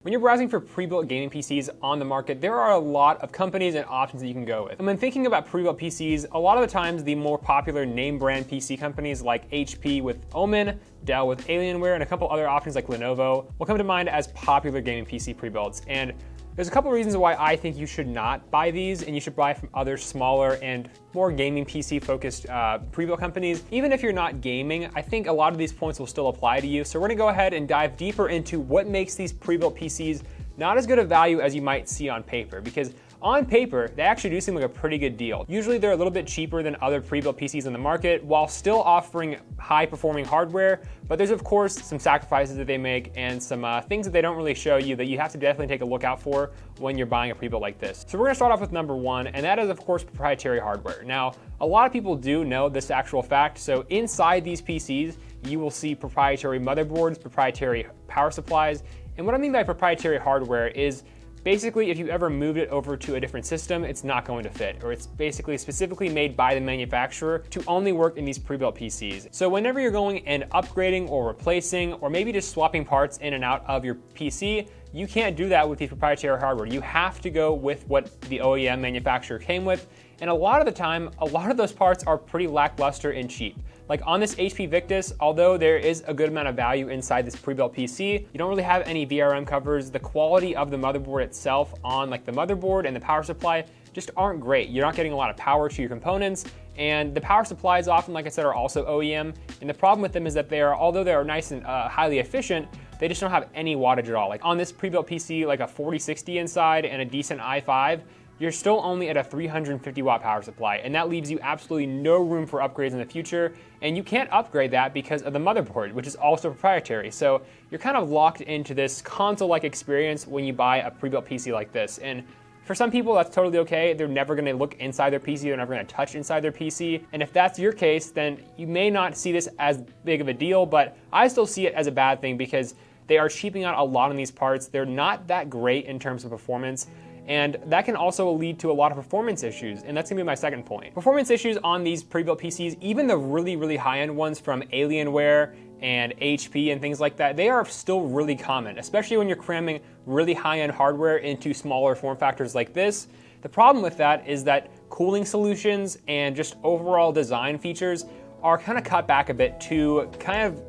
When you're browsing for pre-built gaming PCs on the market, there are a lot of companies and options that you can go with. And when thinking about pre-built PCs, a lot of the times the more popular name brand PC companies like HP with Omen, Dell with Alienware, and a couple other options like Lenovo will come to mind as popular gaming PC pre-builds. And there's a couple reasons why I think you should not buy these and you should buy from other smaller and more gaming PC focused pre-built companies. Even if you're not gaming, I think a lot of these points will still apply to you. So we're gonna go ahead and dive deeper into what makes these pre-built PCs not as good a value as you might see on paper, because on paper, they actually do seem like a pretty good deal. Usually they're a little bit cheaper than other pre-built PCs in the market while still offering high performing hardware, but there's of course some sacrifices that they make and some things that they don't really show you that you have to definitely take a look out for when you're buying a pre-built like this. So we're gonna start off with number one, and that is of course proprietary hardware. Now, a lot of people do know this actual fact, so inside these PCs, you will see proprietary motherboards, proprietary power supplies, and what I mean by proprietary hardware is basically, if you ever moved it over to a different system, it's not going to fit, or it's basically specifically made by the manufacturer to only work in these pre-built PCs. So whenever you're going and upgrading or replacing, or maybe just swapping parts in and out of your PC, you can't do that with these proprietary hardware. You have to go with what the OEM manufacturer came with, and a lot of the time, a lot of those parts are pretty lackluster and cheap. Like on this HP Victus, although there is a good amount of value inside this pre-built PC, you don't really have any VRM covers. The quality of the motherboard itself on like the motherboard and the power supply just aren't great. You're not getting a lot of power to your components, and the power supplies often, like I said, are also OEM. And the problem with them is that they are, although they are nice and highly efficient, they just don't have any wattage at all. Like on this pre-built PC, like a 4060 inside and a decent i5, you're still only at a 350 watt power supply, and that leaves you absolutely no room for upgrades in the future, and you can't upgrade that because of the motherboard, which is also proprietary. So you're kind of locked into this console-like experience when you buy a pre-built PC like this. And for some people, that's totally okay. They're never gonna look inside their PC, they're never gonna touch inside their PC. And if that's your case, then you may not see this as big of a deal, but I still see it as a bad thing because they are cheaping out a lot on these parts. They're not that great in terms of performance, and that can also lead to a lot of performance issues, and that's gonna be my second point. Performance issues on these pre-built PCs, even the really, really high-end ones from Alienware and HP and things like that, they are still really common, especially when you're cramming really high-end hardware into smaller form factors like this. The problem with that is that cooling solutions and just overall design features are kind of cut back a bit to kind of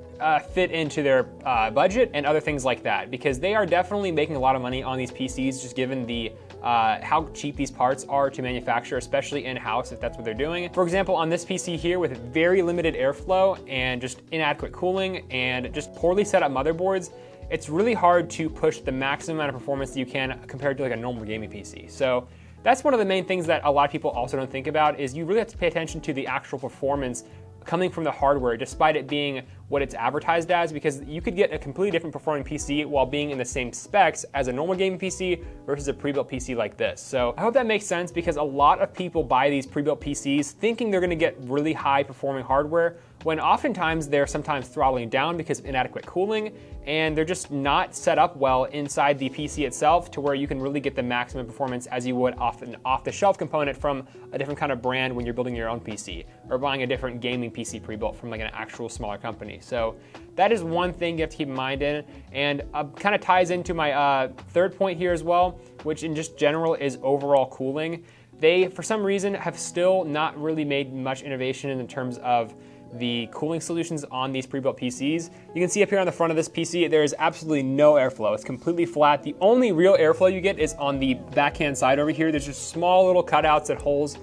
fit into their budget and other things like that, because they are definitely making a lot of money on these PCs just given the how cheap these parts are to manufacture, especially in-house if that's what they're doing. For example, on this PC here with very limited airflow and just inadequate cooling and just poorly set up motherboards, it's really hard to push the maximum amount of performance that you can compared to like a normal gaming PC. So that's one of the main things that a lot of people also don't think about, is you really have to pay attention to the actual performance coming from the hardware, despite it being what it's advertised as, because you could get a completely different performing PC while being in the same specs as a normal gaming PC versus a pre-built PC like this. So I hope that makes sense, because a lot of people buy these pre-built PCs thinking they're gonna get really high performing hardware, when oftentimes they're sometimes throttling down because of inadequate cooling, and they're just not set up well inside the PC itself to where you can really get the maximum performance as you would off an off-the-shelf component from a different kind of brand when you're building your own PC, or buying a different gaming PC pre-built from like an actual smaller company. So that is one thing you have to keep in mind and kind of ties into my third point here as well, which in just general is overall cooling. They, for some reason, have still not really made much innovation in terms of the cooling solutions on these pre-built PCs. You can see up here on the front of this PC, there is absolutely no airflow. It's completely flat. The only real airflow you get is on the backhand side over here. There's just small little cutouts and holes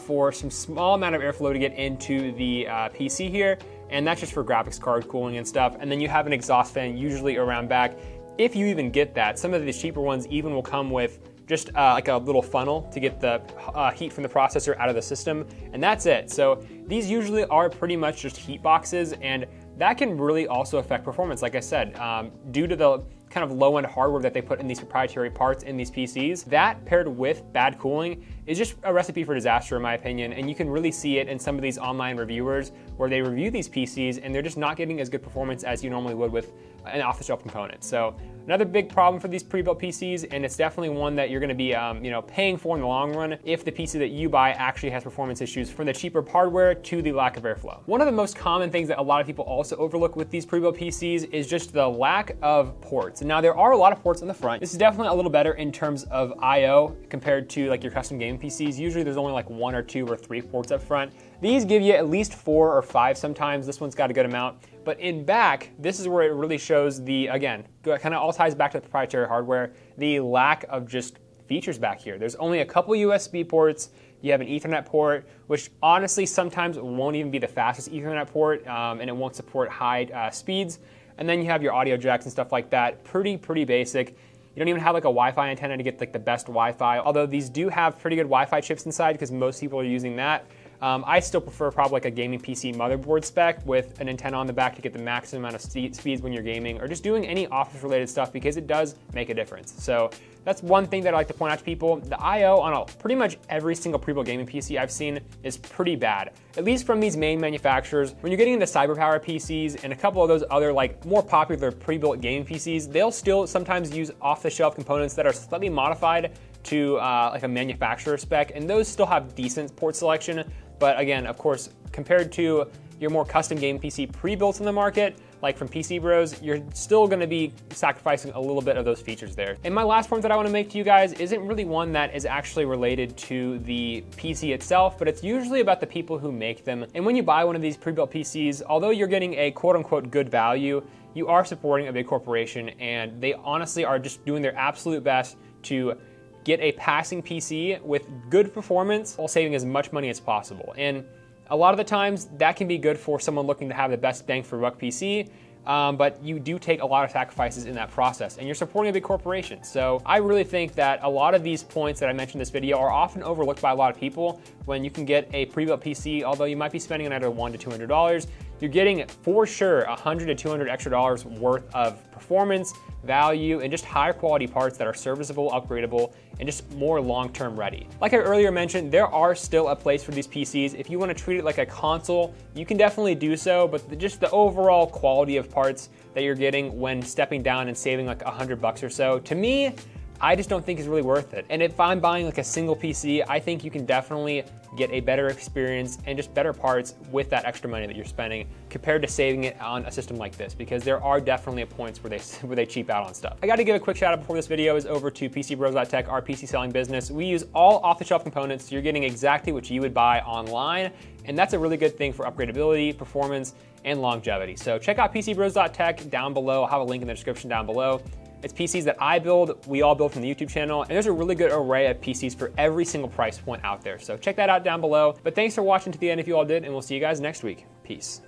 for some small amount of airflow to get into the PC here, and that's just for graphics card cooling and stuff. And then you have an exhaust fan usually around back, if you even get that. Some of the cheaper ones even will come with just like a little funnel to get the heat from the processor out of the system, and that's it. So these usually are pretty much just heat boxes, and that can really also affect performance, like I said, due to the kind of low-end hardware that they put in these proprietary parts in these PCs. That paired with bad cooling is just a recipe for disaster in my opinion, and you can really see it in some of these online reviewers where they review these PCs and they're just not getting as good performance as you normally would with an off-the-shelf component. So another big problem for these pre-built PCs, and it's definitely one that you're going to be paying for in the long run if the PC that you buy actually has performance issues from the cheaper hardware to the lack of airflow. One of the most common things that a lot of people also overlook with these pre-built PCs is just the lack of ports. Now there are a lot of ports on the front. This is definitely a little better in terms of I/O compared to like your custom gaming PCs. Usually there's only like 1 or 2 or 3 ports up front. These give you at least 4 or 5 sometimes. This one's got a good amount. But in back, this is where it really shows the, again, kind of all ties back to the proprietary hardware, the lack of just features back here. There's only a couple USB ports. You have an Ethernet port, which honestly sometimes won't even be the fastest Ethernet port, and it won't support high speeds. And then you have your audio jacks and stuff like that. Pretty basic. You don't even have like a Wi-Fi antenna to get like the best Wi-Fi, although these do have pretty good Wi-Fi chips inside because most people are using that. I still prefer probably like a gaming PC motherboard spec with an antenna on the back to get the maximum amount of speeds when you're gaming or just doing any office related stuff because it does make a difference. So that's one thing that I like to point out to people. The I/O on pretty much every single pre-built gaming PC I've seen is pretty bad, at least from these main manufacturers. When you're getting into CyberPower PCs and a couple of those other like more popular pre-built gaming PCs, they'll still sometimes use off-the-shelf components that are slightly modified to like a manufacturer spec, and those still have decent port selection. But again, of course, compared to your more custom game PC pre-built in the market, like from PC Bros, you're still gonna be sacrificing a little bit of those features there. And my last point that I wanna make to you guys isn't really one that is actually related to the PC itself, but it's usually about the people who make them. And when you buy one of these pre-built PCs, although you're getting a quote unquote good value, you are supporting a big corporation, and they honestly are just doing their absolute best to get a passing PC with good performance while saving as much money as possible. And a lot of the times that can be good for someone looking to have the best bang for buck PC, but you do take a lot of sacrifices in that process, and you're supporting a big corporation. So I really think that a lot of these points that I mentioned in this video are often overlooked by a lot of people. When you can get a pre-built PC, although you might be spending another $100 to $200, you're getting for sure $100 to $200 extra worth of performance, value, and just higher quality parts that are serviceable, upgradable, and just more long-term ready. Like I earlier mentioned, there are still a place for these PCs. If you want to treat it like a console, you can definitely do so, but just the overall quality of parts that you're getting when stepping down and saving like $100 or so, to me, I just don't think is really worth it. And if I'm buying like a single PC, I think you can definitely get a better experience and just better parts with that extra money that you're spending compared to saving it on a system like this, because there are definitely points where they cheap out on stuff. I got to give a quick shout out before this video is over to PCBros.tech, our PC selling business. We use all off-the-shelf components, so you're getting exactly what you would buy online, and that's a really good thing for upgradability, performance, and longevity. So check out PCBros.tech down below. I'll have a link in the description down below. It's PCs that I build, we all build from the YouTube channel, and there's a really good array of PCs for every single price point out there. So check that out down below. But thanks for watching to the end if you all did, and we'll see you guys next week. Peace.